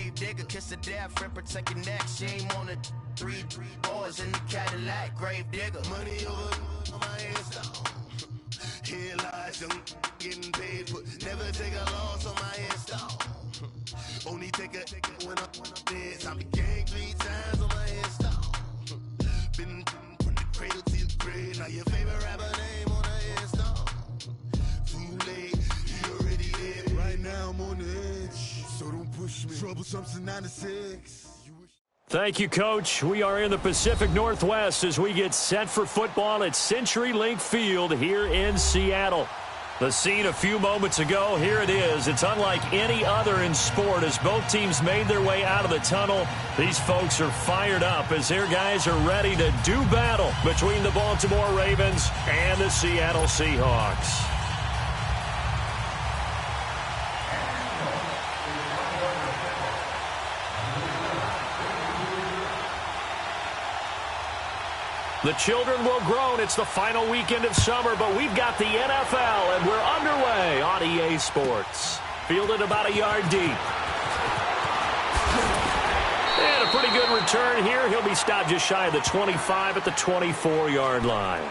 Grave digger, kiss the death friend, protect your neck. Shame on the three boys in the Cadillac. Grave digger. Money over on my headstone. Here lies young getting paid for. Never take a loss on my headstone. Only take a when I'm dead. I be gang 3 times on my headstone. Been from the cradle to the grave. Now your favorite rapper name on the headstone. Too late, he already dead. Right now I'm on the edge, so don't push me. Troublesome to 96. Thank you, Coach. We are in the Pacific Northwest as we get set for football at CenturyLink Field here in Seattle. The scene a few moments ago, here it is. It's unlike any other in sport as both teams made their way out of the tunnel. These folks are fired up as their guys are ready to do battle between the Baltimore Ravens and the Seattle Seahawks. The children will groan. It's the final weekend of summer, but we've got the NFL, and we're underway on EA Sports. Fielded about a yard deep. And a pretty good return here. He'll be stopped just shy of the 25 at the 24-yard line.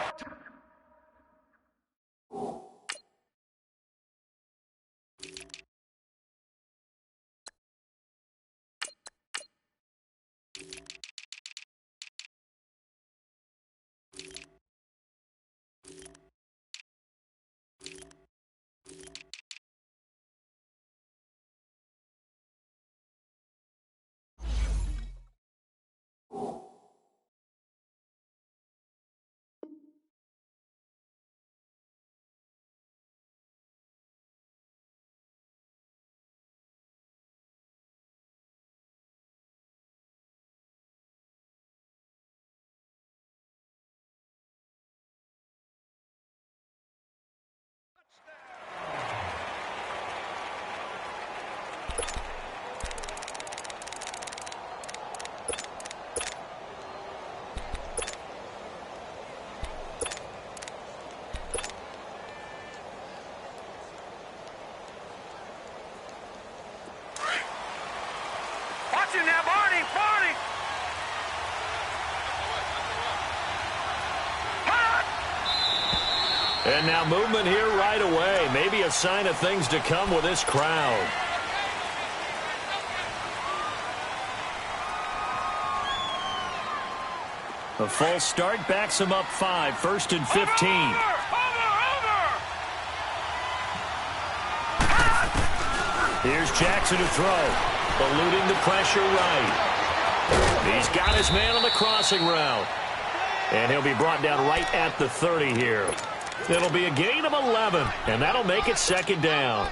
Now, Barney! And now movement here right away. Maybe a sign of things to come with this crowd. A false start backs him up 5, 1st and 15. Here's Jackson to throw. Eluding the pressure right. He's got his man on the crossing route. And he'll be brought down right at the 30 here. It'll be a gain of 11, and that'll make it 2nd down.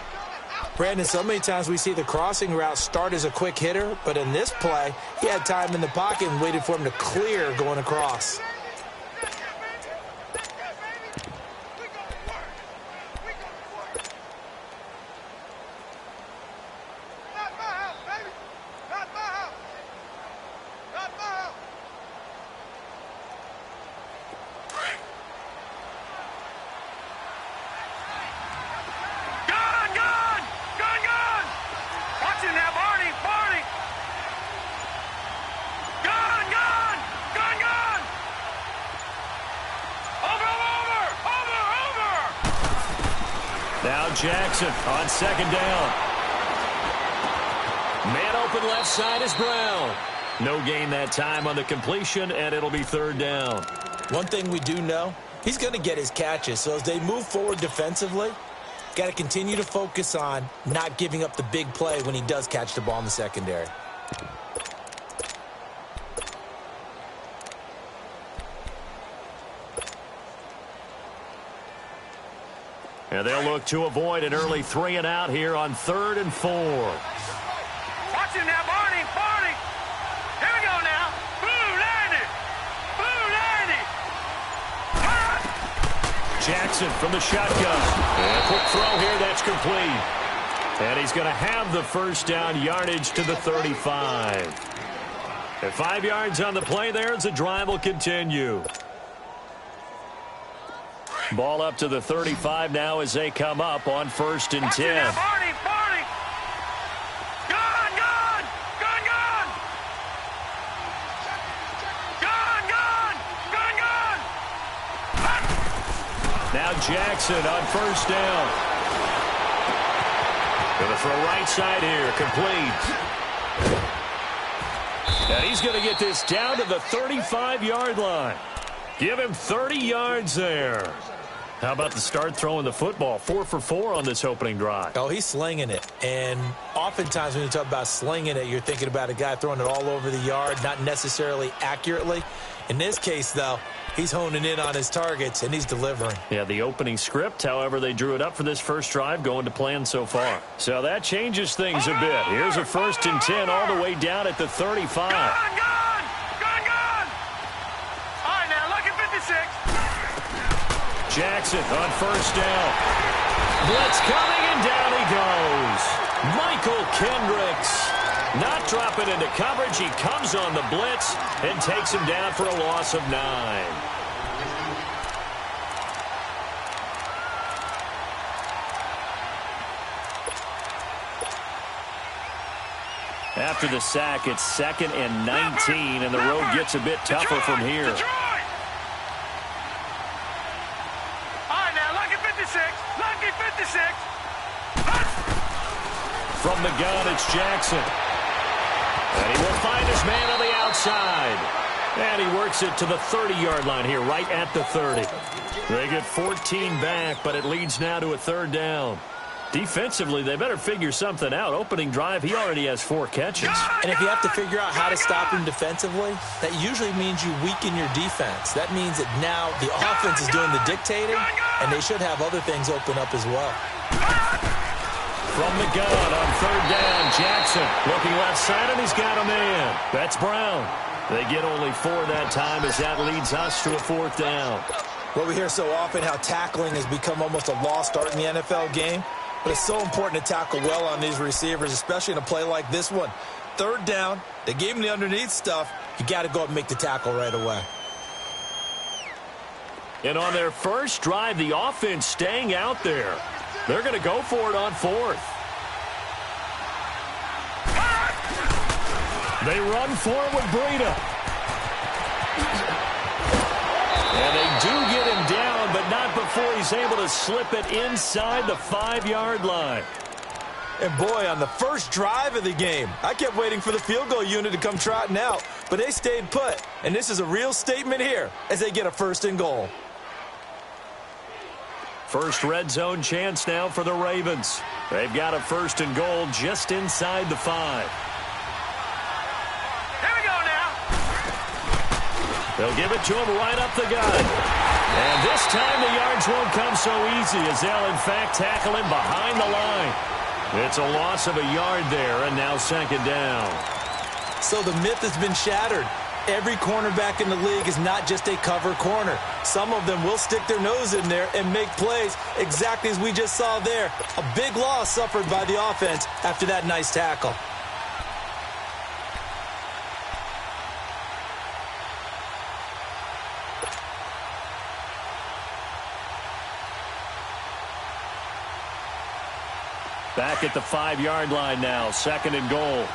Brandon, so many times we see the crossing route start as a quick hitter, but in this play, he had time in the pocket and waited for him to clear going across. Jackson on 2nd down. Man open left side is Brown. No gain that time on the completion, and it'll be 3rd down. One thing we do know, he's going to get his catches. So as they move forward defensively, got to continue to focus on not giving up the big play when he does catch the ball in the secondary. And they'll look to avoid an early 3 and out here on 3rd and 4. Watch him now, Barney! Here we go now! Blue 90! Jackson from the shotgun. And a quick throw here, that's complete. And he's going to have the 1st down yardage to the 35. And 5 yards on the play there as the drive will continue. Ball up to the 35 now as they come up on 1st and 10. Barney! Gone! Jackson on first down. Going to throw right side here. Complete. And he's going to get this down to the 35-yard line. Give him 30 yards there. How about the start throwing the football? 4 for 4 on this opening drive. Oh, he's slinging it. And oftentimes when you talk about slinging it, you're thinking about a guy throwing it all over the yard, not necessarily accurately. In this case, though, he's honing in on his targets, and he's delivering. Yeah, the opening script, however, they drew it up for this first drive, going to plan so far. So that changes things a bit. Here's a 1st and 10 all the way down at the 35. Gone! All right, now, look at 56. Jackson on first down. Blitz coming, and down he goes. Michael Kendricks not dropping into coverage. He comes on the blitz and takes him down for a loss of 9. After the sack, it's 2nd and 19, and the road gets a bit tougher from here. From the gun, it's Jackson. And he will find his man on the outside. And he works it to the 30-yard line here, right at the 30. They get 14 back, but it leads now to a 3rd down. Defensively, they better figure something out. Opening drive, he already has 4 catches. And if you have to figure out how to stop him defensively, that usually means you weaken your defense. That means that now the offense is doing the dictating, and they should have other things open up as well. From the gun on 3rd down, Jackson looking left side, and he's got a man. That's Brown. They get only 4 that time as that leads us to a 4th down. Well, we hear so often how tackling has become almost a lost art in the NFL game. But it's so important to tackle well on these receivers, especially in a play like this one. 3rd down, they gave him the underneath stuff. You got to go up and make the tackle right away. And on their first drive, the offense staying out there. They're going to go for it on 4th. They run forward, Breida. And they do get him down, but not before he's able to slip it inside the 5-yard line. And boy, on the first drive of the game, I kept waiting for the field goal unit to come trotting out, but they stayed put. And this is a real statement here as they get a 1st and goal. First red zone chance now for the Ravens. They've got a 1st and goal just inside the 5. Here we go now. They'll give it to him right up the gut. And this time the yards won't come so easy as they'll in fact tackle him behind the line. It's a loss of a yard there, and now 2nd down. So the myth has been shattered. Every cornerback in the league is not just a cover corner. Some of them will stick their nose in there and make plays exactly as we just saw there. A big loss suffered by the offense after that nice tackle. Back at the 5-yard line now, 2nd and goal.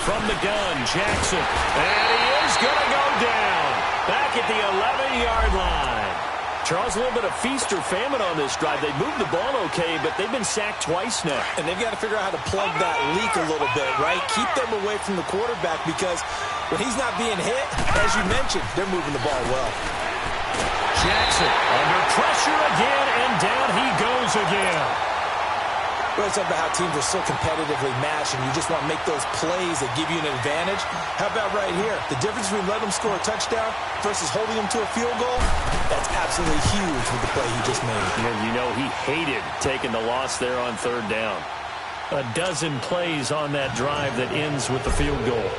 From the gun, Jackson. And he is going to go down. Back at the 11-yard line. Charles, a little bit of feast or famine on this drive. They moved the ball okay, but they've been sacked twice now. And they've got to figure out how to plug that leak a little bit, right? Keep them away from the quarterback because when he's not being hit, as you mentioned, they're moving the ball well. Jackson under pressure again, and down he goes again. Well, it's about how teams are so competitively matched, and you just want to make those plays that give you an advantage. How about right here? The difference between letting them score a touchdown versus holding them to a field goal, that's absolutely huge with the play he just made. You know he hated taking the loss there on 3rd down. A dozen plays on that drive that ends with the field goal.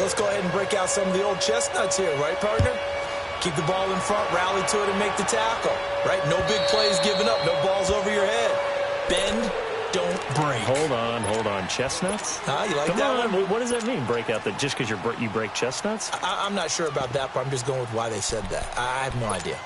Let's go ahead and break out some of the old chestnuts here, right, partner? Keep the ball in front, rally to it, and make the tackle, right? No big plays given up, no balls over your head. Bend, don't break. Hold on. Chestnuts? You like Come that on. one? What does that mean, break out? That just because you break chestnuts? I'm not sure about that, but I'm just going with why they said that. I have no idea.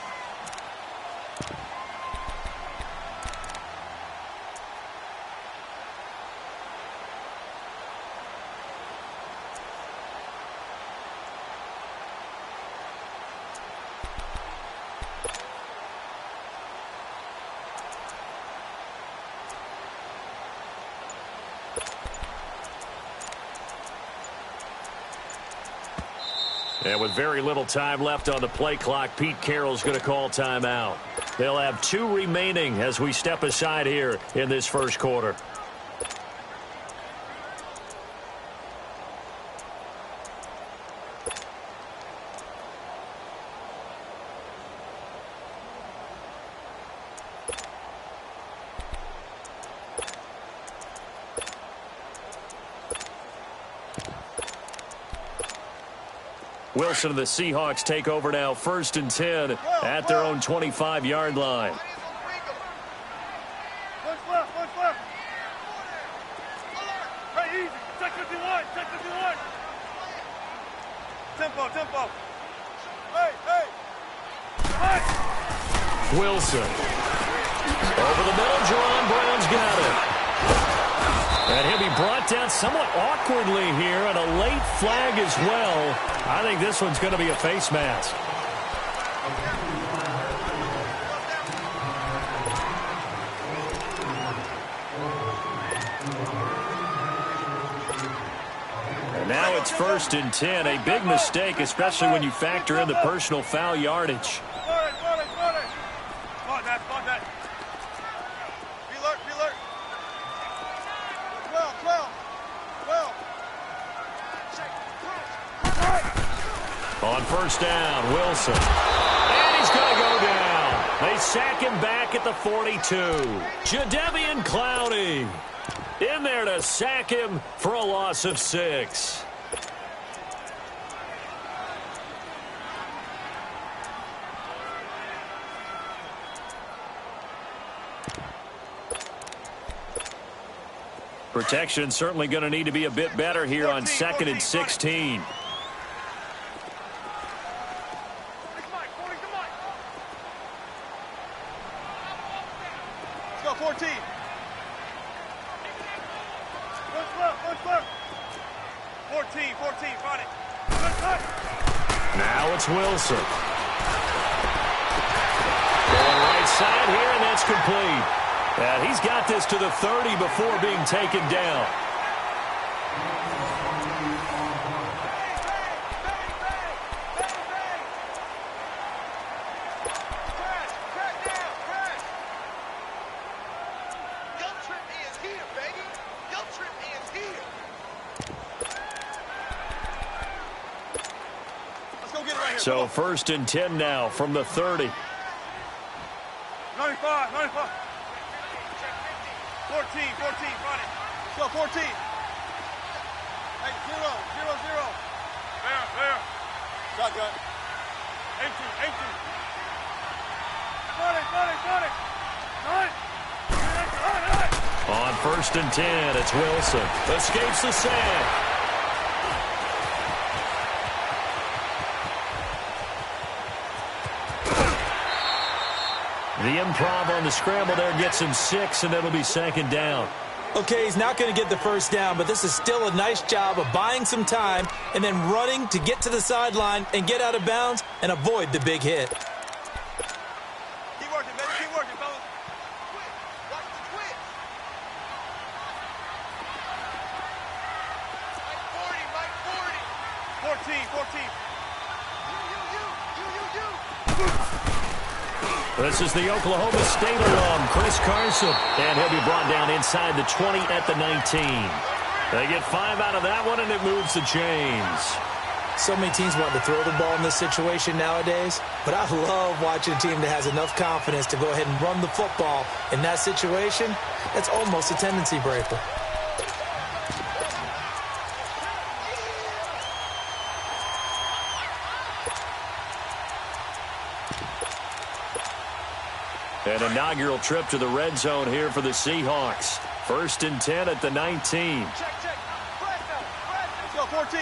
And with very little time left on the play clock, Pete Carroll's going to call timeout. They'll have 2 remaining as we step aside here in this first quarter. Wilson and the Seahawks take over now, 1st and 10 at their own 25-yard line. Push left, push left. Hey, easy. Check 51, check 51. Tempo, tempo. Hey, hey. Hey. Wilson. Over the middle, Jerron Brown's got it. And he'll be brought down somewhat awkwardly here, and a late flag as well. I think this one's going to be a face mask. And now it's 1st and 10. A big mistake, especially when you factor in the personal foul yardage. On 1st down, Wilson. And he's going to go down. They sack him back at the 42. Jadeveon Clowney in there to sack him for a loss of 6. Protection certainly going to need to be a bit better here on 2nd and 16. Let's go, 14. Push left. 14, find it. Now it's Wilson. Going right side here, and that's complete. And he's got this to the 30 before being taken down. So 1st and 10 now from the 30. 95. 14, run it. Let's go, 14. Hey, 0. Fair. Shotgun. 18. Got it. On 1st and 10, it's Wilson. Escapes the sack. The improv on the scramble there gets him 6, and it'll be 2nd down. Okay, he's not going to get the 1st down, but this is still a nice job of buying some time and then running to get to the sideline and get out of bounds and avoid the big hit. Keep working, baby. Keep working, fellas. Watch the twist. Mike 40. 14. This is the Oklahoma State alum, Chris Carson, and he'll be brought down inside the 20 at the 19. They get 5 out of that one, and it moves the chains. So many teams want to throw the ball in this situation nowadays, but I love watching a team that has enough confidence to go ahead and run the football in that situation. It's almost a tendency breaker. An inaugural trip to the red zone here for the Seahawks. 1st and 10 at the 19. Check. Let's go, 14.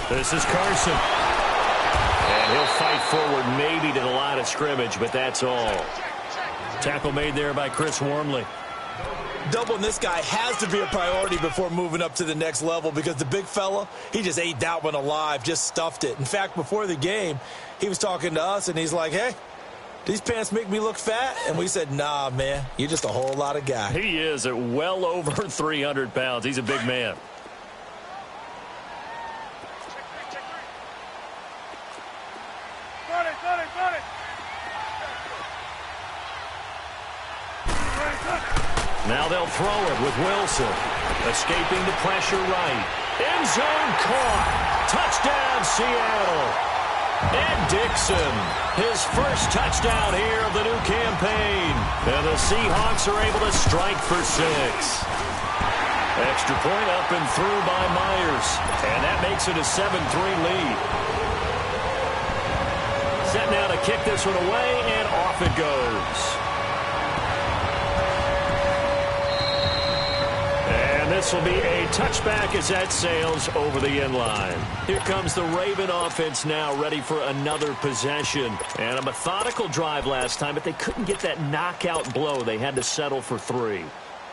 This is Carson. And he'll fight forward maybe to the line of scrimmage, but that's all. Tackle made there by Chris Wormley. Doubling this guy has to be a priority before moving up to the next level because the big fella, he just ate that one alive, just stuffed it. In fact, before the game, he was talking to us, and he's like, hey, these pants make me look fat? And we said, nah, man, you're just a whole lot of guy. He is at well over 300 pounds. He's a big man. Now they'll throw it with Wilson. Escaping the pressure right. End zone caught. Touchdown, Seattle. Ed Dixon, his first touchdown here of the new campaign. And the Seahawks are able to strike for 6. Extra point up and through by Myers. And that makes it a 7-3 lead. Set now to kick this one away, and off it goes. And this will be a touchback as that sails over the end line. Here comes the Raven offense now, ready for another possession. And a methodical drive last time, but they couldn't get that knockout blow. They had to settle for 3.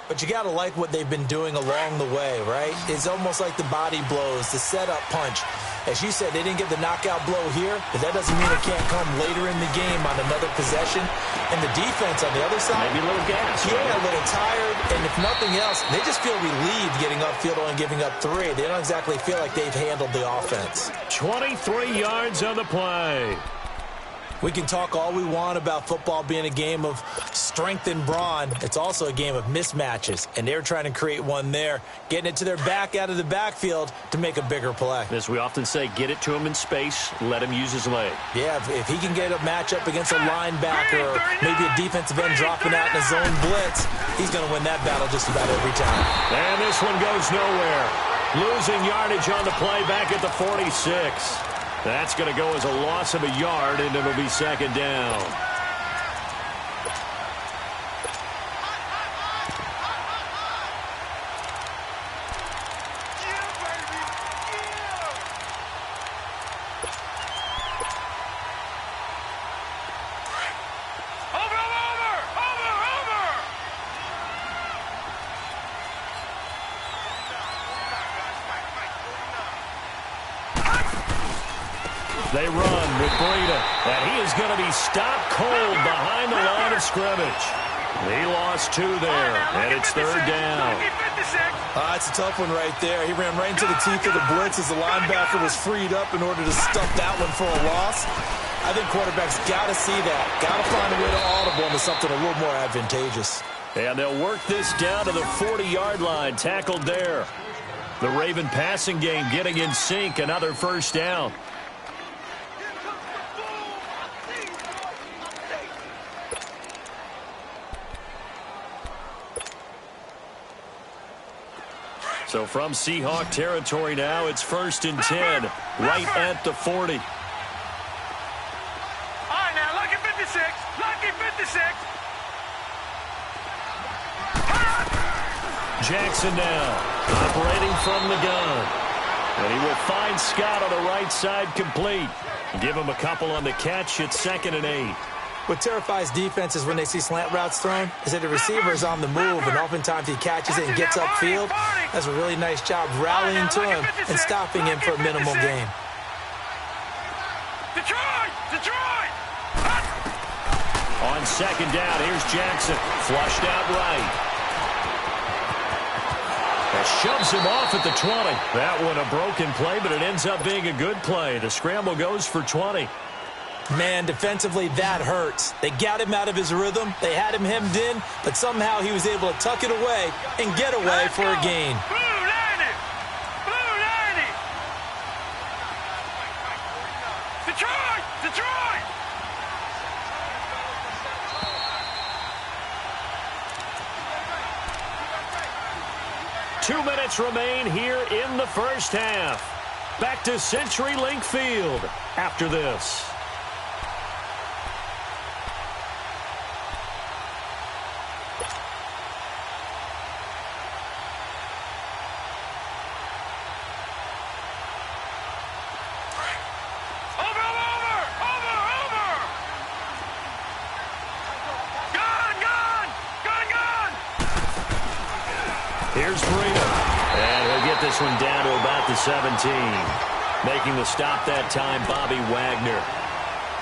But you got to like what they've been doing along the way, right? It's almost like the body blows, the setup punch. As you said, they didn't get the knockout blow here, but that doesn't mean it can't come later in the game on another possession. And the defense on the other side, maybe a little gas. Yeah, a little tired. And if nothing else, they just feel relieved getting upfield and giving up 3. They don't exactly feel like they've handled the offense. 23 yards on the play. We can talk all we want about football being a game of strength and brawn. It's also a game of mismatches, and they're trying to create one there, getting it to their back out of the backfield to make a bigger play. As we often say, get it to him in space, let him use his leg. Yeah, if he can get a matchup against a linebacker or maybe a defensive end dropping out in a zone blitz, he's going to win that battle just about every time. And this one goes nowhere. Losing yardage on the play back at the 46. That's going to go as a loss of a yard, and it'll be second down. They run with Breida, and he is going to be stopped cold behind the line of scrimmage. He lost 2 there, and it's third down. It's a tough one right there. He ran right into the teeth of the blitz as the linebacker was freed up in order to stuff that one for a loss. I think quarterbacks got to see that. Got to find a way to audible into something a little more advantageous. And they'll work this down to the 40-yard line, tackled there. The Raven passing game getting in sync, another first down. So from Seahawk territory now, it's 1st and 10, right at the 40. All right, now, lucky 56. Lucky 56. Jackson now, operating from the gun. And he will find Scott on the right side complete. Give him a couple on the catch at 2nd and 8. What terrifies defenses when they see slant routes thrown is that the receiver is on the move, and oftentimes he catches it and gets upfield. Does a really nice job rallying to him and stopping him for a minimal gain. Detroit! Detroit! On 2nd down, here's Jackson, flushed out right. That shoves him off at the 20. That one a broken play, but it ends up being a good play. The scramble goes for 20. Man, defensively, that hurts. They got him out of his rhythm. They had him hemmed in, but somehow he was able to tuck it away and get away for a gain. Blue 90! Blue 90! Detroit! Detroit! Two minutes remain here in the first half. Back to CenturyLink Field after this. Here's Breida, and he'll get this one down to about the 17. Making the stop that time, Bobby Wagner.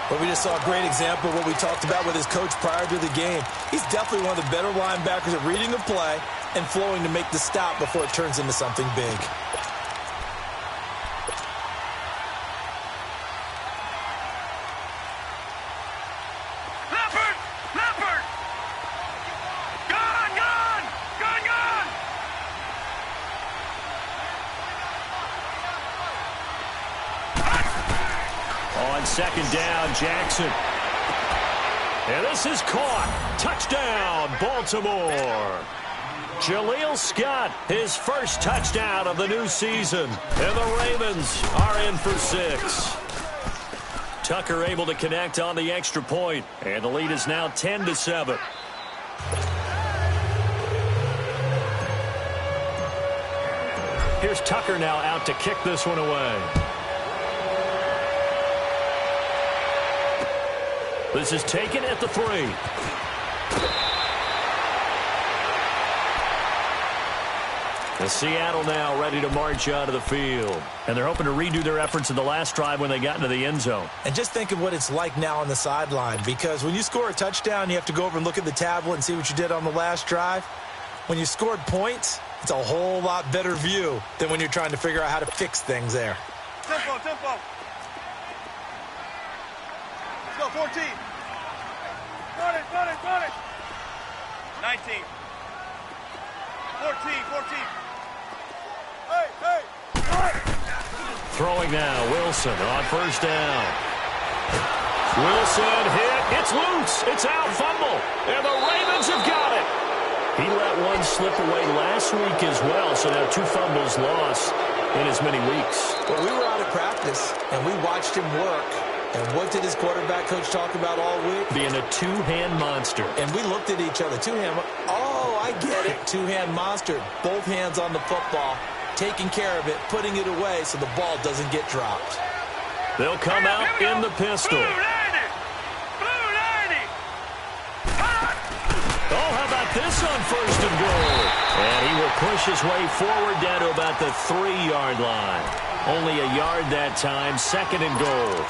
But we just saw a great example of what we talked about with his coach prior to the game. He's definitely one of the better linebackers at reading a play and flowing to make the stop before it turns into something big. Leopard! Leopard! Gun! second down. Jackson. And this is caught. Touchdown, Baltimore. Jaleel Scott, his first touchdown of the new season. And the Ravens are in for 6. Tucker able to connect on the extra point. And the lead is now 10-7. Here's Tucker now out to kick this one away. This is taken at the 3. And Seattle now ready to march out of the field. And they're hoping to redo their efforts in the last drive when they got into the end zone. And just think of what it's like now on the sideline, because when you score a touchdown, you have to go over and look at the tablet and see what you did on the last drive. When you scored points, it's a whole lot better view than when you're trying to figure out how to fix things there. Tempo. Let's go, 14. Run it. 19. 14. Hey. Throwing now, Wilson on first down. Wilson hit. It's loose. It's out, fumble. And the Ravens have got it. He let one slip away last week as well, so now 2 fumbles lost in as many weeks. Well, we were out of practice, and we watched him work. And what did his quarterback coach talk about all week? Being a two-hand monster. And we looked at each other. Two-hand. Oh, I get it. Two-hand monster. Both hands on the football, taking care of it, putting it away so the ball doesn't get dropped. They'll come out in the pistol. Blue 90. Oh, how about this on first and goal? And he will push his way forward down to about the 3-yard line. Only a yard that time, second and goal.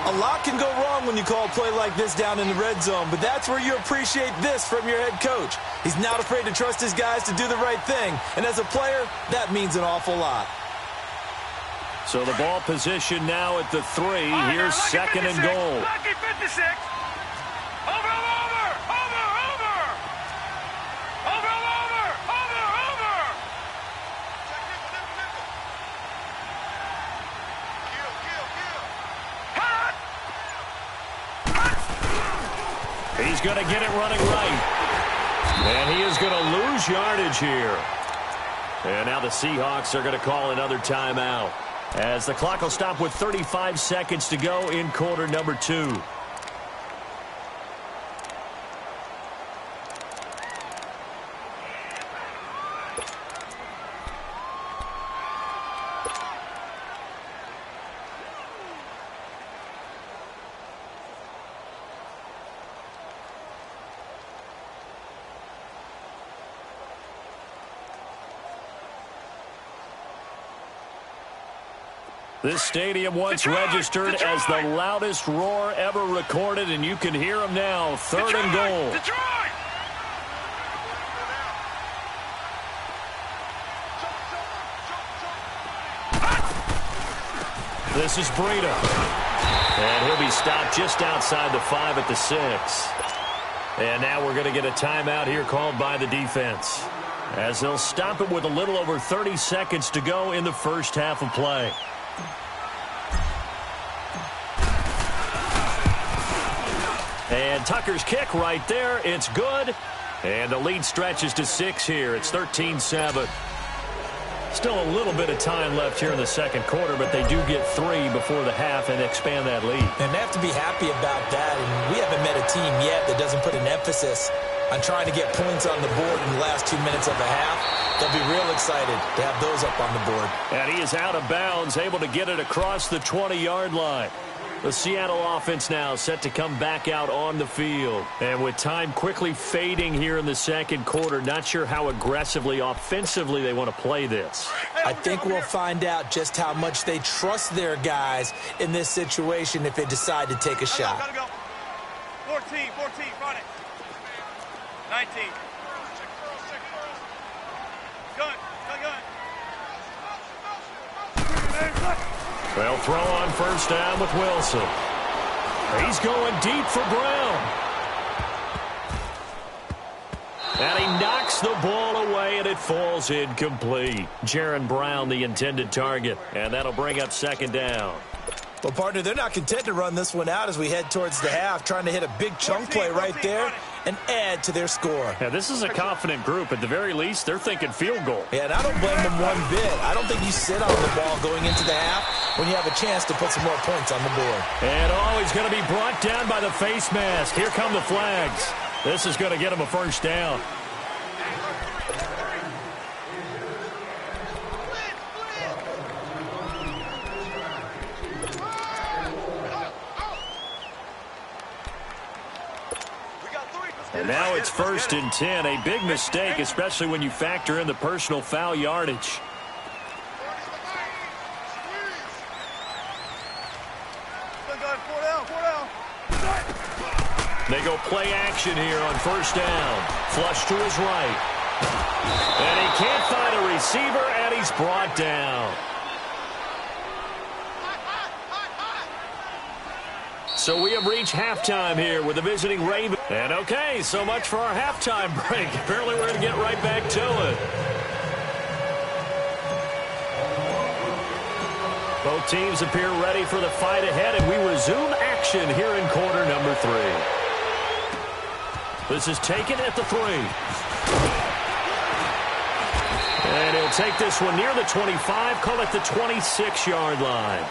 A lot can go wrong when you call a play like this down in the red zone, but that's where you appreciate this from your head coach. He's not afraid to trust his guys to do the right thing, and as a player, that means an awful lot. So the ball position now at the 3. Here's second and goal. Lucky 56. Over. He's going to get it running right. And he is going to lose yardage here. And now the Seahawks are going to call another timeout, as the clock will stop with 35 seconds to go in quarter number 2. This stadium once registered as the loudest roar ever recorded, and you can hear them now. Third and goal. Detroit! This is Breida. And he'll be stopped just outside the 5 at the 6. And now we're going to get a timeout here called by the defense, as they'll stop it with a little over 30 seconds to go in the first half of play. And Tucker's kick right there. It's good. And the lead stretches to 6 here. It's 13-7. Still a little bit of time left here in the second quarter, but they do get 3 before the half and expand that lead. And they have to be happy about that. And we haven't met a team yet that doesn't put an emphasis on trying to get points on the board in the last 2 minutes of the half. They'll be real excited to have those up on the board. And he is out of bounds, able to get it across the 20-yard line. The Seattle offense now set to come back out on the field. And with time quickly fading here in the second quarter, not sure how aggressively, offensively they want to play this. I think we'll find out just how much they trust their guys in this situation if they decide to take a shot. Gotta go. 14, run it. 19. Gun. They'll throw on first down with Wilson. He's going deep for Brown. And he knocks the ball away, and it falls incomplete. Jaron Brown, the intended target. And that'll bring up second down. Well, partner, they're not content to run this one out as we head towards the half, trying to hit a big chunk play right there and add to their score. Yeah, this is a confident group. At the very least, they're thinking field goal. Yeah, and I don't blame them one bit. I don't think you sit on the ball going into the half when you have a chance to put some more points on the board. And he's going to be brought down by the face mask. Here come the flags. This is going to get him a first down. And now it's 1st and 10. A big mistake, especially when you factor in the personal foul yardage. They go play action here on 1st down. Flush to his right. And he can't find a receiver, and he's brought down. So we have reached halftime here with the visiting Ravens. And okay, so much for our halftime break. Apparently we're going to get right back to it. Both teams appear ready for the fight ahead, and we resume action here in quarter number 3. This is taken at the 3. And he'll take this one near the 25, call it the 26-yard line.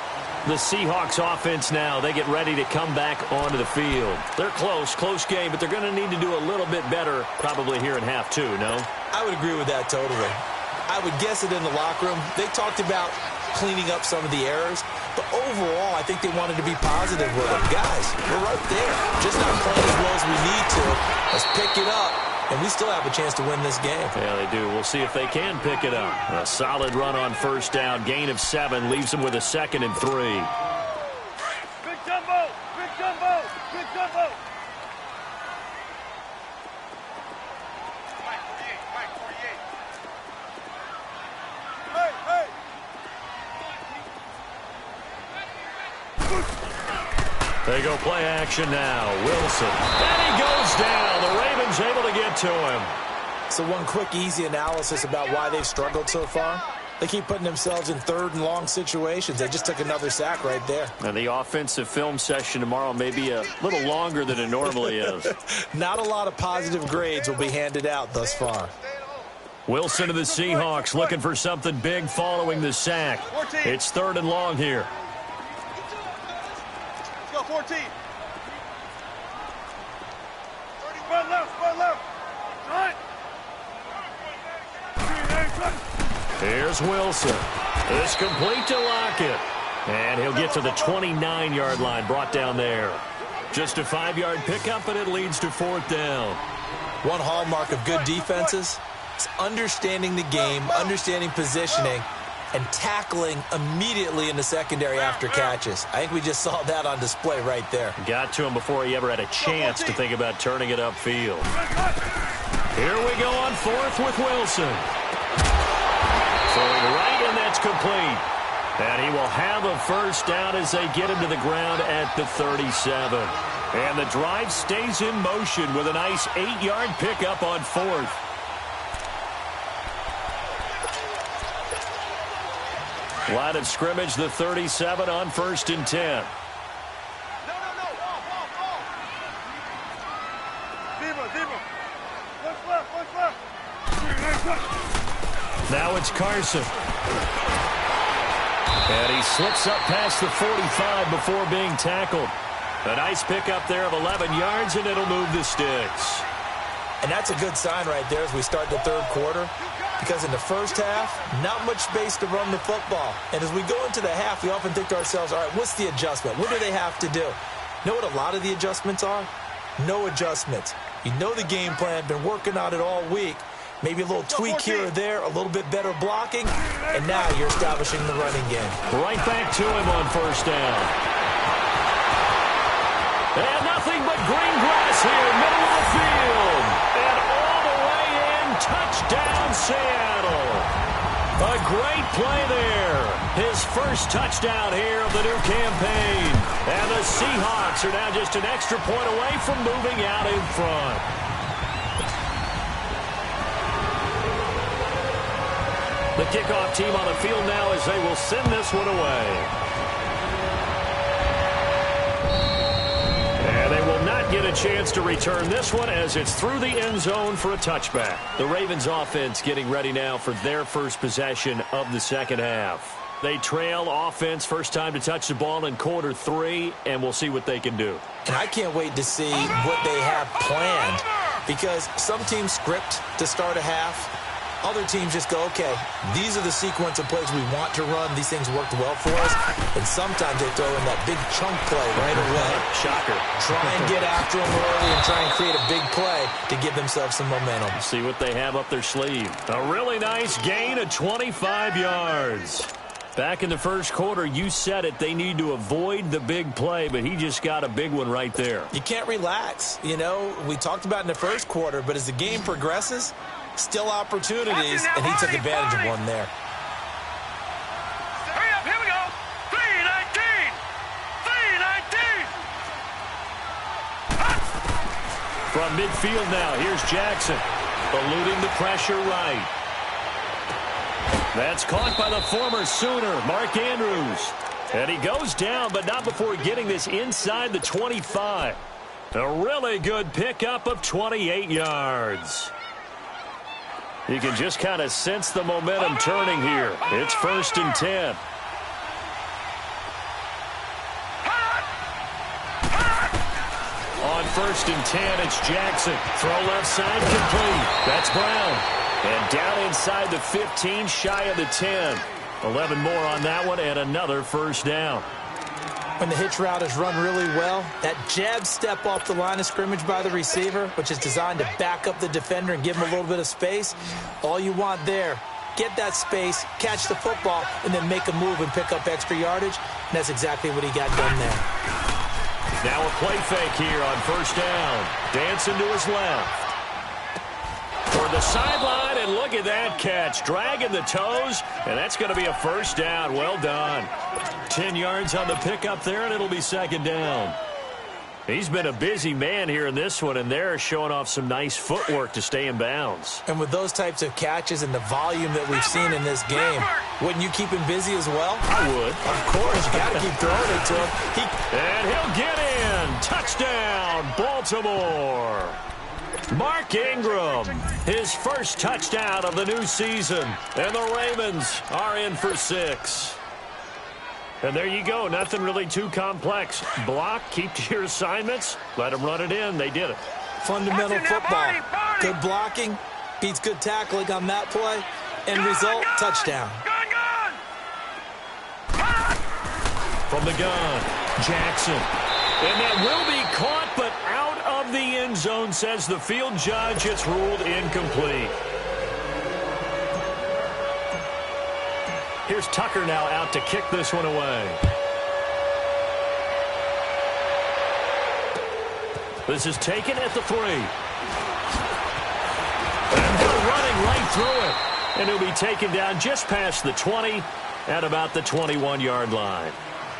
The Seahawks offense now, they get ready to come back onto the field. They're close game, but they're going to need to do a little bit better probably here in half 2, no? I would agree with that totally. I would guess it in the locker room. They talked about cleaning up some of the errors, but overall, I think they wanted to be positive with them. Guys, we're right there. Just not playing as well as we need to. Let's pick it up, and we still have a chance to win this game. Yeah, they do. We'll see if they can pick it up. A solid run on 1st down. Gain of 7 leaves them with a 2nd and 3. Big jumbo! Big jumbo! Big jumbo! Mike 48. Hey, hey! They go play action now. Wilson. And he goes down. The Ravens able to get to him. So one quick, easy analysis about why they've struggled so far. They keep putting themselves in 3rd and long situations. They just took another sack right there. And the offensive film session tomorrow may be a little longer than it normally is. Not a lot of positive grades will be handed out thus far. Wilson to the Seahawks looking for something big following the sack. It's 3rd and long here. Let's go, 14. Run left, run left. Right. Here's Wilson. It's complete to Lockett. And he'll get to the 29-yard line, brought down there. Just a 5-yard pickup, and it leads to 4th down. One hallmark of good defenses is understanding the game, understanding positioning, and tackling immediately in the secondary after catches. I think we just saw that on display right there. Got to him before he ever had a chance to think about turning it upfield. Here we go on 4th with Wilson. Throwing right, and that's complete. And he will have a 1st down as they get him to the ground at the 37. And the drive stays in motion with a nice 8-yard pickup on 4th. Line of scrimmage, the 37 on 1st and 10. Now it's Carson. And he slips up past the 45 before being tackled. A nice pickup there of 11 yards, and it'll move the sticks. And that's a good sign right there as we start the 3rd quarter. Because in the first half, not much space to run the football. And as we go into the half, we often think to ourselves, all right, what's the adjustment? What do they have to do? Know what a lot of the adjustments are? No adjustments. You know the game plan, been working on it all week. Maybe a little tweak here or there, a little bit better blocking, and now you're establishing the running game. Right back to him on 1st down. And nothing but green grass here, middle of the field. And all the way in, touchdown Seattle. A great play there. His first touchdown here of the new campaign. And the Seahawks are now just an extra point away from moving out in front. The kickoff team on the field now as they will send this one away. not get a chance to return this one as it's through the end zone for a touchback. The Ravens offense getting ready now for their first possession of the second half. They trail offense first time to touch the ball in quarter 3, and we'll see what they can do. And I can't wait to see what they have planned, because some teams script to start a half. Other teams just go, okay, these are the sequence of plays we want to run. These things worked well for us. And sometimes they throw in that big chunk play right away. Shocker. Try and get after them early and try and create a big play to give themselves some momentum. See what they have up their sleeve. A really nice gain of 25 yards. Back in the first quarter, you said it, they need to avoid the big play, but he just got a big one right there. You can't relax. You know, we talked about in the first quarter, but as the game progresses, still opportunities, and he took advantage of one there. Hurry up, here we go. 3-19. 3-19. From midfield now, here's Jackson. Eluding the pressure right. That's caught by the former Sooner, Mark Andrews. And he goes down, but not before getting this inside the 25. A really good pickup of 28 yards. You can just kind of sense the momentum turning here. It's 1st and 10. On 1st and 10, it's Jackson. Throw left side complete. That's Brown. And down inside the 15, shy of the 10. 11 more on that one, and another first down. When the hitch route is run really well, that jab step off the line of scrimmage by the receiver, which is designed to back up the defender and give him a little bit of space, all you want there, get that space, catch the football, and then make a move and pick up extra yardage. And that's exactly what he got done there. Now a play fake here on first down. Dancing to his left. For the sideline, and look at that catch. Dragging the toes, and that's going to be a first down. Well done. 10 yards on the pickup there, and it'll be second down. He's been a busy man here in this one, and they're showing off some nice footwork to stay in bounds. And with those types of catches and the volume that we've seen in this game, wouldn't you keep him busy as well? I would. Of course, you got to keep throwing it to him. And he'll get in. Touchdown, Baltimore. Mark Ingram, his first touchdown of the new season. And the Ravens are in for 6. And there you go. Nothing really too complex. Block, keep to your assignments, let them run it in. They did it. Fundamental football. Good blocking beats good tackling on that play. End result, touchdown. From the gun, Jackson. And that will be caught, but out of the end zone, says the field judge. It's ruled incomplete. Here's Tucker now out to kick this one away. This is taken at the 3. And they're running right through it. And he'll be taken down just past the 20 at about the 21-yard line.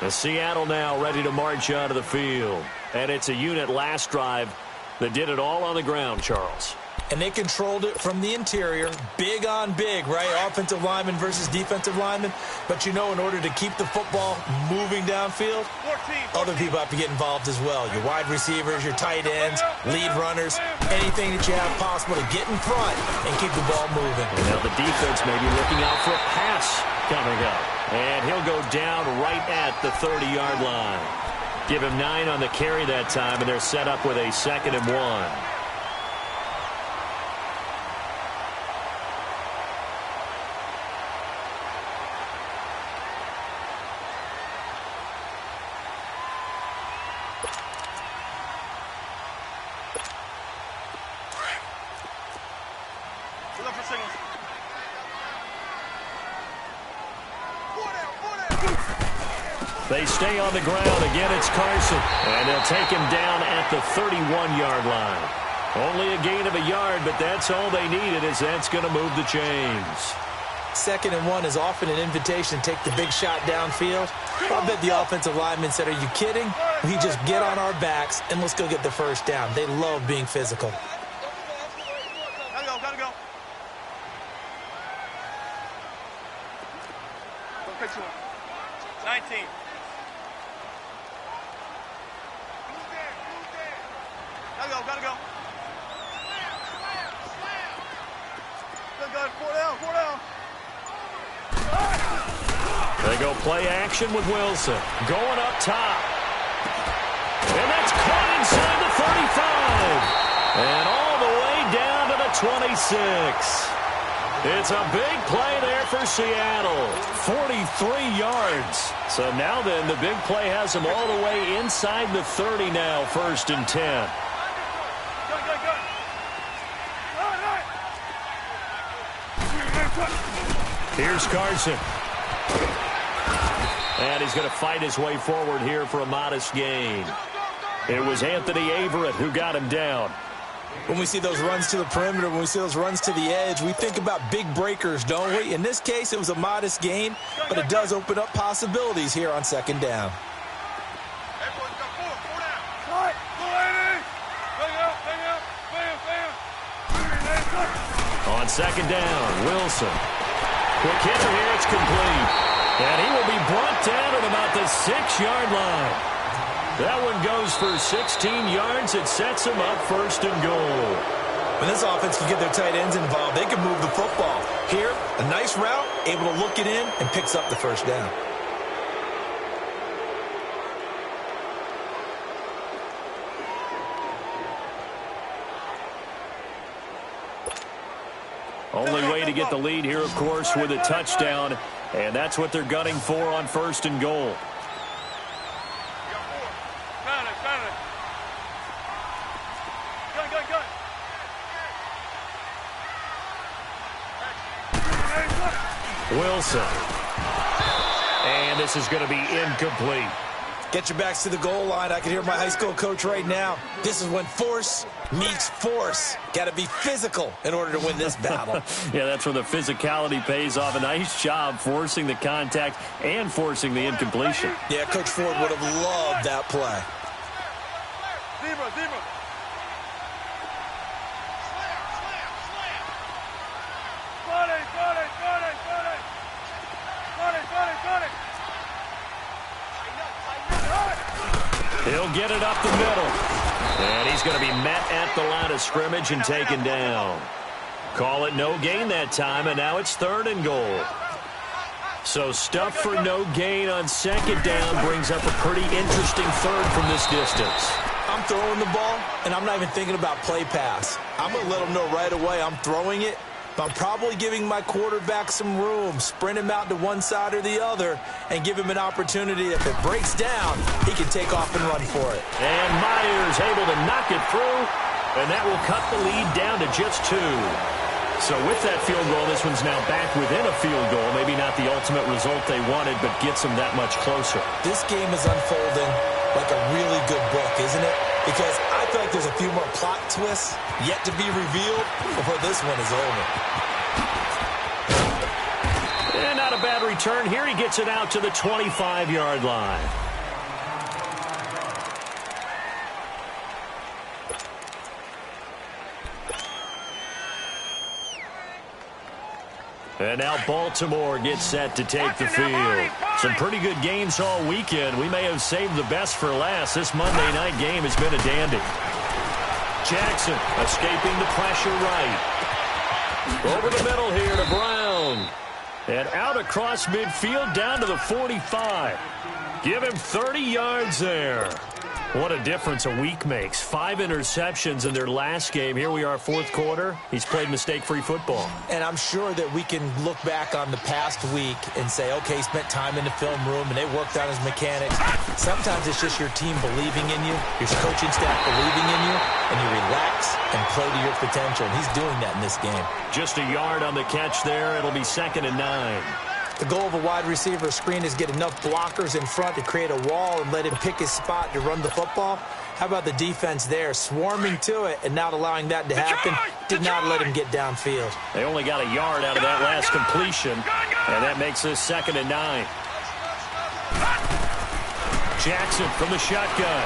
The Seattle now ready to march out of the field. And it's a unit last drive that did it all on the ground, Charles. And they controlled it from the interior, big on big, right? Offensive lineman versus defensive lineman. But, you know, in order to keep the football moving downfield, 14. Other people have to get involved as well. Your wide receivers, your tight ends, lead runners, anything that you have possible to get in front and keep the ball moving. And now the defense may be looking out for a pass coming up. And he'll go down right at the 30-yard line. Give him 9 on the carry that time, and they're set up with a 2nd and 1. They stay on the ground. Again, it's Carson. And they'll take him down at the 31-yard line. Only a gain of a yard, but that's all they needed, as that's going to move the chains. 2nd and 1 is often an invitation to take the big shot downfield. I bet the offensive lineman said, are you kidding? We just get on our backs and let's go get the first down. They love being physical. Gotta go. 19. Gotta go. Good. 4 down. They go play action with Wilson. Going up top. And that's caught inside the 35. And all the way down to the 26. It's a big play there for Seattle. 43 yards. So now then, the big play has them all the way inside the 30 now, 1st and 10. Here's Carson. And he's going to fight his way forward here for a modest gain. It was Anthony Averett who got him down. When we see those runs to the perimeter, when we see those runs to the edge, we think about big breakers, don't we? In this case, it was a modest gain, but it does open up possibilities here on 2nd down. On 2nd down, Wilson. Quick hitter here, it's complete. And he will be brought down at about the 6-yard line. That one goes for 16 yards. It sets him up 1st and goal. When this offense can get their tight ends involved, they can move the football. Here, a nice route, able to look it in, and picks up the 1st down. Only way to get the lead here, of course, with a touchdown. And that's what they're gunning for on 1st and goal. Wilson. And this is going to be incomplete. Get your backs to the goal line. I can hear my high school coach right now. This is when force meets force. Got to be physical in order to win this battle. Yeah, that's where the physicality pays off. A nice job forcing the contact and forcing the incompletion. Yeah, Coach Ford would have loved that play. Zebra. He'll get it up the middle. And he's going to be met at the line of scrimmage and taken down. Call it no gain that time, and now it's 3rd and goal. So stuff for no gain on 2nd down brings up a pretty interesting 3rd from this distance. I'm throwing the ball, and I'm not even thinking about play pass. I'm going to let them know right away I'm throwing it. But I'm probably giving my quarterback some room, sprint him out to one side or the other, and give him an opportunity. If it breaks down, he can take off and run for it. And Myers able to knock it through, and that will cut the lead down to just 2. So with that field goal, this one's now back within a field goal. Maybe not the ultimate result they wanted, but gets them that much closer. This game is unfolding like a really good book, isn't it? Because I feel like there's a few more plot twists yet to be revealed before this one is over. And not a bad return here. He gets it out to the 25-yard line. And now Baltimore gets set to take the field. Some pretty good games all weekend. We may have saved the best for last. This Monday night game has been a dandy. Jackson escaping the pressure right. Over the middle here to Brown. And out across midfield down to the 45. Give him 30 yards there. What a difference a week makes. 5 interceptions in their last game. Here we are, 4th quarter. He's played mistake-free football. And I'm sure that we can look back on the past week and say, okay, he spent time in the film room and they worked on his mechanics. Sometimes it's just your team believing in you, your coaching staff believing in you, and you relax and play to your potential. And he's doing that in this game. Just a yard on the catch there. It'll be 2nd and 9. The goal of a wide receiver screen is get enough blockers in front to create a wall and let him pick his spot to run the football. How about the defense there, swarming to it and not allowing that to happen? Did not let him get downfield. They only got a yard out of that last completion, and that makes this 2nd and 9. Jackson from the shotgun.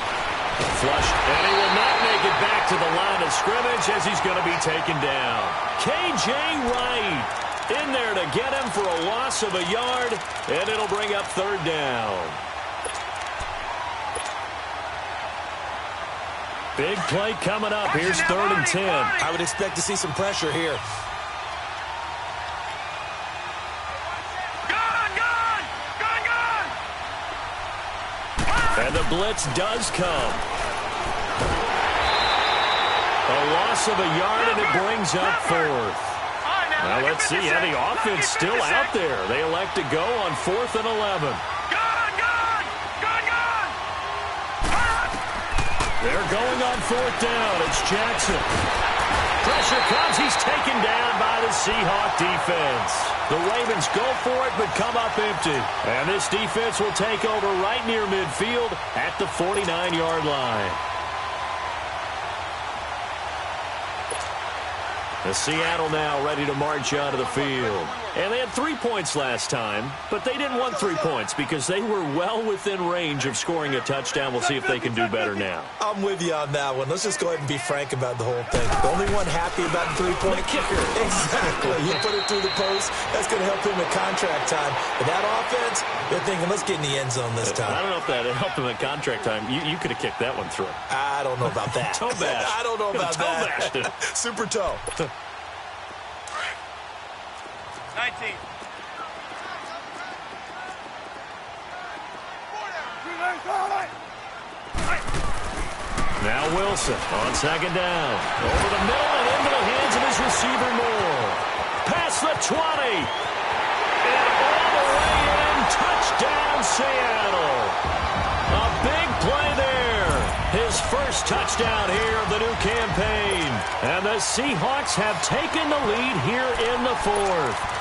Flushed, and he will not make it back to the line of scrimmage as he's going to be taken down. K.J. Wright in there to get him for a loss of a yard, and it'll bring up 3rd down. Big play coming up. Here's 3rd and 10. I would expect to see some pressure here. And the blitz does come. A loss of a yard, and it brings up 4th. Now let's see how the offense still out there. They elect to go on 4th and 11. They're going on 4th down. It's Jackson. Pressure comes. He's taken down by the Seahawk defense. The Ravens go for it, but come up empty. And this defense will take over right near midfield at the 49-yard line. The Seattle now ready to march onto the field. And they had 3 points last time, but they didn't want 3 points because they were well within range of scoring a touchdown. We'll see if they can do better now. I'm with you on that one. Let's just go ahead and be frank about the whole thing. The only one happy about the 3-point kicker. Exactly. You put it through the post. That's going to help him at contract time. But that offense, they're thinking, let's get in the end zone this time. I don't know if that helped him at contract time. You could have kicked that one through. I don't know about that. Toe bash. I don't know about toe that. Bashed. Super toe. 19. Now Wilson on 2nd down. Over the middle and into the hands of his receiver Moore. Past the 20. And all the way in. Touchdown Seattle. A big play there. His first touchdown here of the new campaign. And the Seahawks have taken the lead here in the 4th.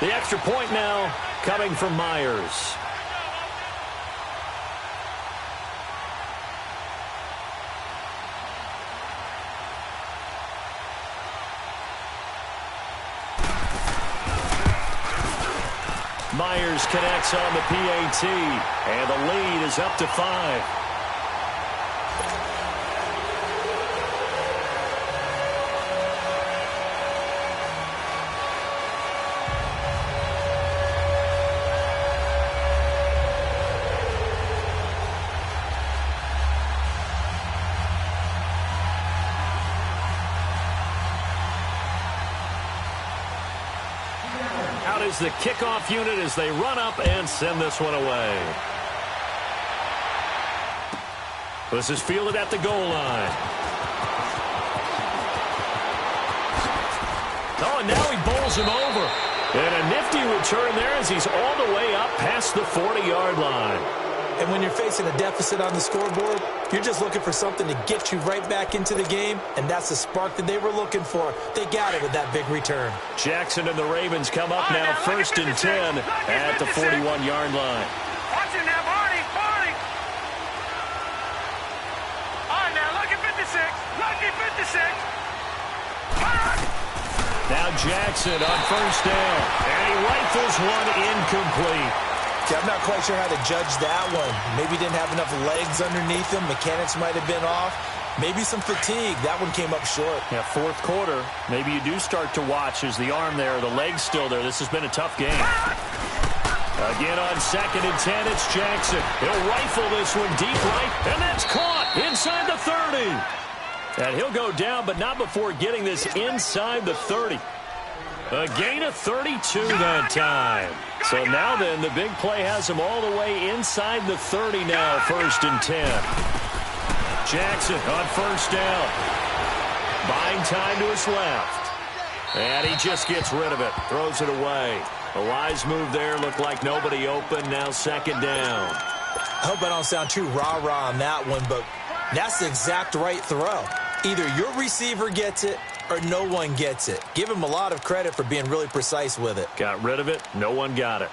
The extra point now coming from Myers. Myers connects on the PAT, and the lead is up to 5. Out is the kickoff unit as they run up and send this one away. This is fielded at the goal line. Oh, and now he bowls him over. And a nifty return there as he's all the way up past the 40-yard line. And when you're facing a deficit on the scoreboard, you're just looking for something to get you right back into the game, and that's the spark that they were looking for. They got it with that big return. Jackson and the Ravens come up now 1st and 10 at the 41-yard line. Watch him now, Barney. All right, now, look at 56. Lucky 56. Now Jackson on 1st down, and he rifles one incomplete. I'm not quite sure how to judge that one. Maybe didn't have enough legs underneath him. Mechanics might have been off. Maybe some fatigue. That one came up short. Yeah, 4th quarter. Maybe you do start to watch as the arm there, the leg's still there. This has been a tough game. Again on 2nd and 10, it's Jackson. He'll rifle this one deep right, and that's caught inside the 30. And he'll go down, but not before getting this inside the 30. A gain of 32 that time. So now then, the big play has him all the way inside the 30 now, 1st and 10. Jackson on 1st down. Buying time to his left. And he just gets rid of it, throws it away. A wise move there, looked like nobody open, now 2nd down. I hope I don't sound too rah-rah on that one, but that's the exact right throw. Either your receiver gets it or no one gets it. Give him a lot of credit for being really precise with it. Got rid of it. No one got it.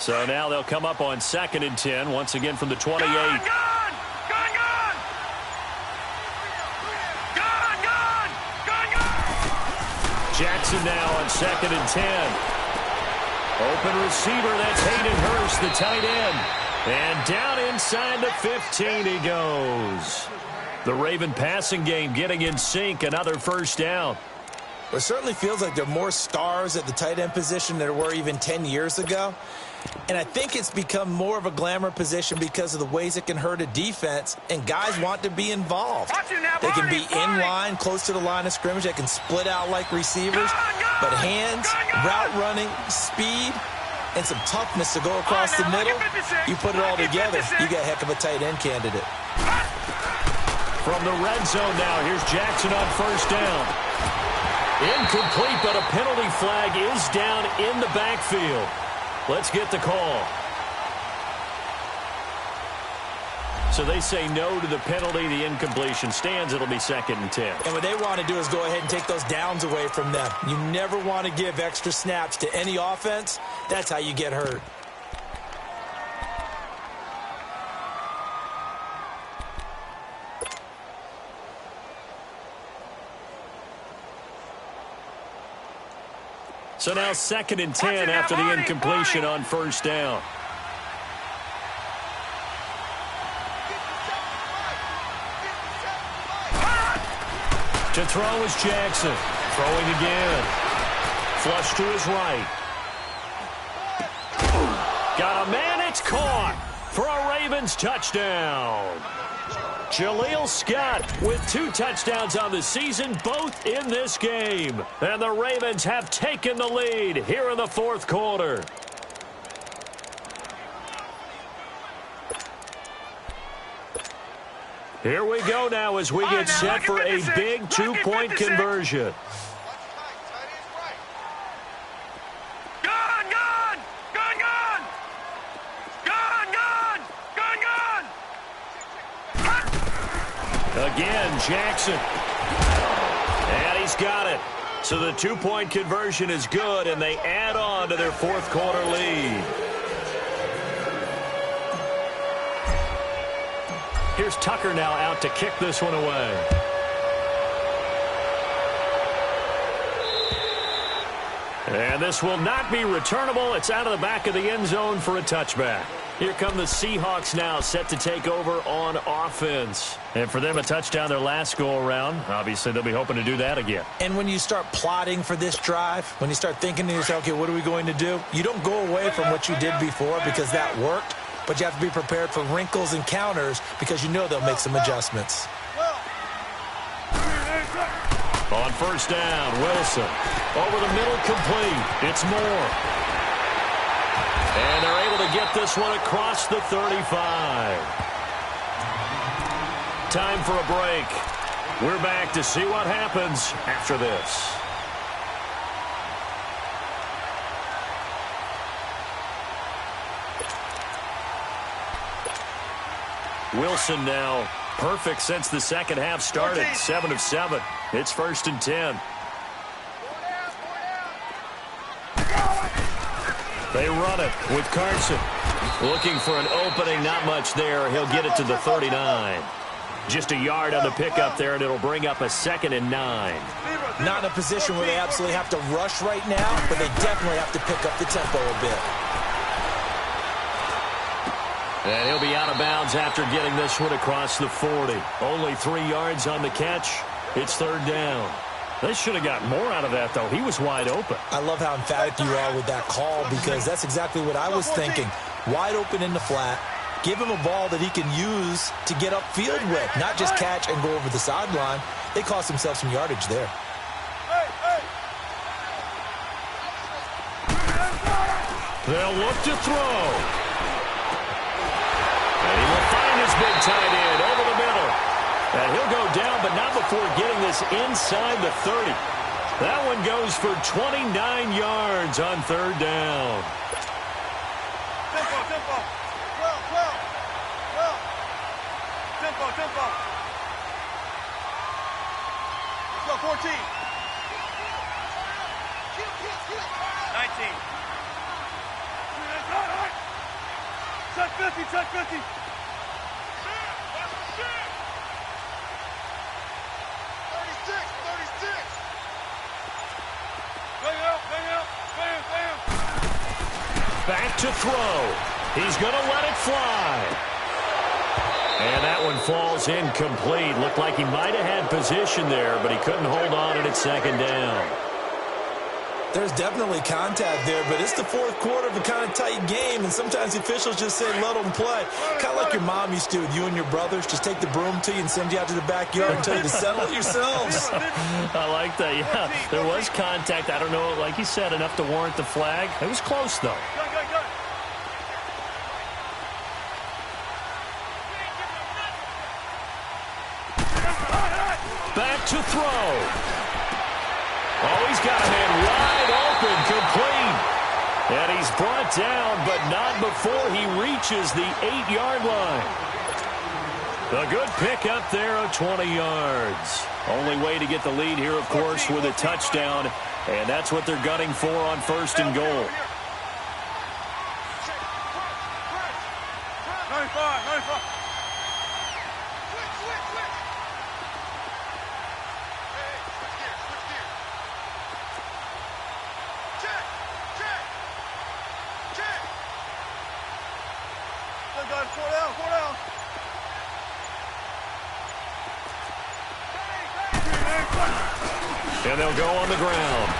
So now they'll come up on 2nd and 10, once again from the 28. Gone! Jackson now on 2nd and 10. Open receiver, that's Hayden Hurst, the tight end. And down inside the 15 he goes. The Raven passing game getting in sync, another first down. It certainly feels like there are more stars at the tight end position than there were even 10 years ago. And I think it's become more of a glamour position because of the ways it can hurt a defense, and guys want to be involved. They can be in line, close to the line of scrimmage. They can split out like receivers. But hands, route running, speed, and some toughness to go across the middle, you put it all together, you got a heck of a tight end candidate. From the red zone now, here's Jackson on first down. Incomplete, but a penalty flag is down in the backfield. Let's get the call. So they say no to the penalty. The incompletion stands. It'll be 2nd and 10. And what they want to do is go ahead and take those downs away from them. You never want to give extra snaps to any offense. That's how you get hurt. So now 2nd and 10 after the incompletion on first down. To throw is Jackson. Throwing again. Flush to his right. Got a man, it's caught for a Ravens touchdown. Jaleel Scott with 2 touchdowns on the season, both in this game. And the Ravens have taken the lead here in the 4th quarter. Here we go now as we get set for a big 2-point conversion. Again, Jackson. And he's got it. So the 2-point conversion is good, and they add on to their 4th quarter lead. Here's Tucker now out to kick this one away. And this will not be returnable. It's out of the back of the end zone for a touchback. Here come the Seahawks now, set to take over on offense. And for them, a touchdown their last go-around. Obviously, they'll be hoping to do that again. And when you start plotting for this drive, when you start thinking to yourself, okay, what are we going to do? You don't go away from what you did before because that worked, but you have to be prepared for wrinkles and counters because you know they'll make some adjustments. On first down, Wilson. Over the middle, complete. It's Moore. And they're able to get this one across the 35. Time for a break. We're back to see what happens after this. Wilson now perfect since the second half started. 7 of 7. It's 1st and 10. They run it with Carson. Looking for an opening, not much there. He'll get it to the 39. Just a yard on the pickup there, and it'll bring up a 2nd and 9. Not in a position where they absolutely have to rush right now, but they definitely have to pick up the tempo a bit. And he'll be out of bounds after getting this one across the 40. Only 3 yards on the catch. It's 3rd down. They should have got more out of that, though. He was wide open. I love how emphatic you are with that call because that's exactly what I was thinking. Wide open in the flat. Give him a ball that he can use to get upfield with, not just catch and go over the sideline. They cost themselves some yardage there. They'll look to throw. And he will find his big tight end over the middle. And he'll go down, but not before getting this inside the 30. That one goes for 29 yards on 3rd down. Tempo. Let's go, 14. 19. Check 50, check 50. Back to throw. He's going to let it fly. And that one falls incomplete. Looked like he might have had position there, but he couldn't hold on at second down. There's definitely contact there, but it's the fourth quarter of a kind of tight game, and sometimes the officials just say, let them play. Kind of like your mom used to with you and your brothers. Just take the broom to you and send you out to the backyard and tell you to settle it yourselves. I like that. Yeah, there was contact. I don't know, like you said, enough to warrant the flag. It was close, though. Back to throw. Oh, he's got a man wide open, complete. And he's brought down, but not before he reaches the 8-yard line. A good pickup there of 20 yards. Only way to get the lead here, of course, with a touchdown. And that's what they're gunning for on first and goal. 95. Four down. And they'll go on the ground.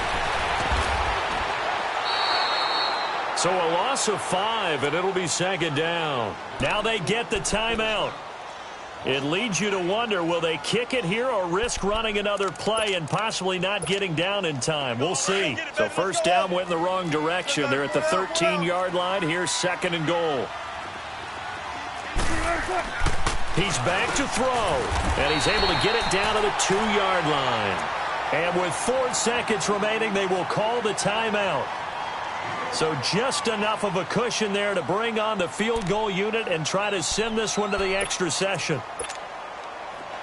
So a loss of 5, and it'll be second down. Now they get the timeout. It leads you to wonder, will they kick it here or risk running another play and possibly not getting down in time? We'll see. So first down went in the wrong direction. They're at the 13-yard line. Here's second and goal. He's back to throw, and he's able to get it down to the 2-yard line. And with 4 seconds remaining, they will call the timeout. So just enough of a cushion there to bring on the field goal unit and try to send this one to the extra session.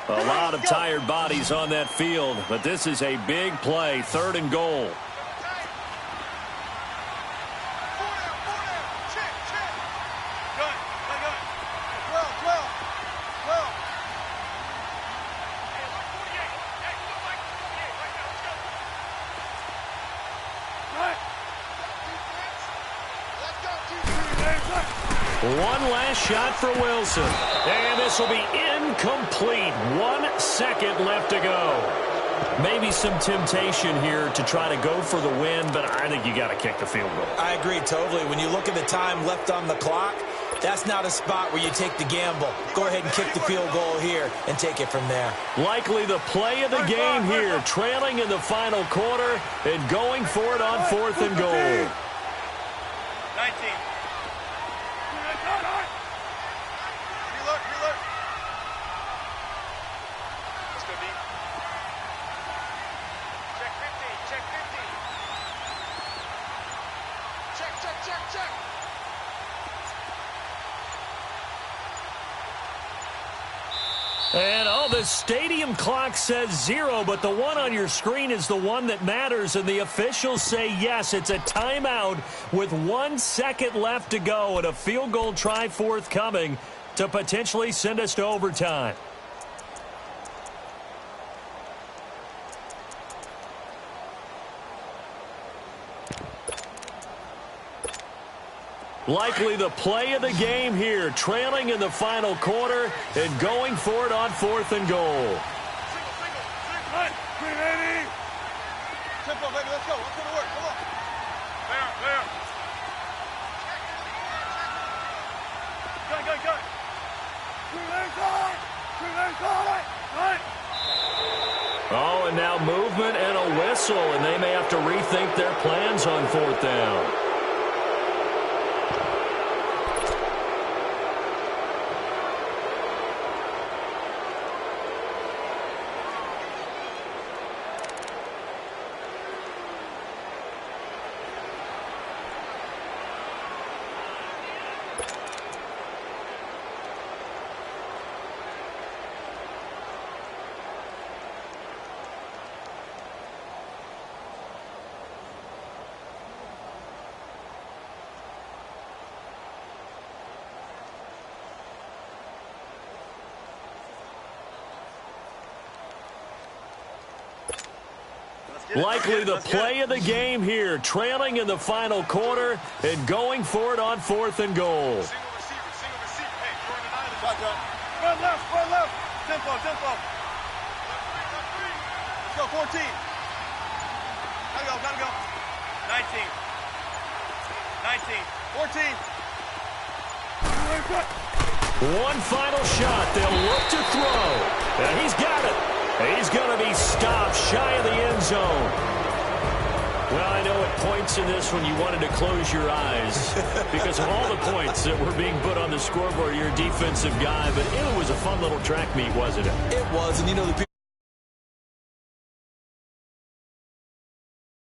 A lot of tired bodies on that field, but this is a big play, third and goal. One last shot for Wilson. And this will be incomplete. 1 second left to go. Maybe some temptation here to try to go for the win, but I think you got to kick the field goal. I agree totally. When you look at the time left on the clock, that's not a spot where you take the gamble. Go ahead and kick the field goal here and take it from there. Likely the play of the game here, trailing in the final quarter and going for it on fourth and goal. 19. Reload. Let's go, D. Check 50. Check. And, the stadium clock says 0, but the one on your screen is the one that matters, and the officials say yes, it's a timeout with 1 second left to go and a field goal try forthcoming to potentially send us to overtime. Likely the play of the game here, trailing in the final quarter and going for it on fourth and goal. Single. 380. Tempo, baby, let's go. Let's go to work. Come on. There. Gun. 3 legs on. Oh, and now movement and a whistle, and they may have to rethink their plans on fourth down. Likely the play of the game here, trailing in the final quarter and going for it on 4th and goal. Single receiver. Hey, you're in the 9. Shotgun. Run left. Tempo. Left 3. Let's go, 14. Gotta go. 19. 14. One final shot. They'll look to throw. And he's got it. He's going to be stopped shy of the end zone. Well, I know at points in this when you wanted to close your eyes because of all the points that were being put on the scoreboard. You're a defensive guy, but it was a fun little track meet, wasn't it? It was, and you know, the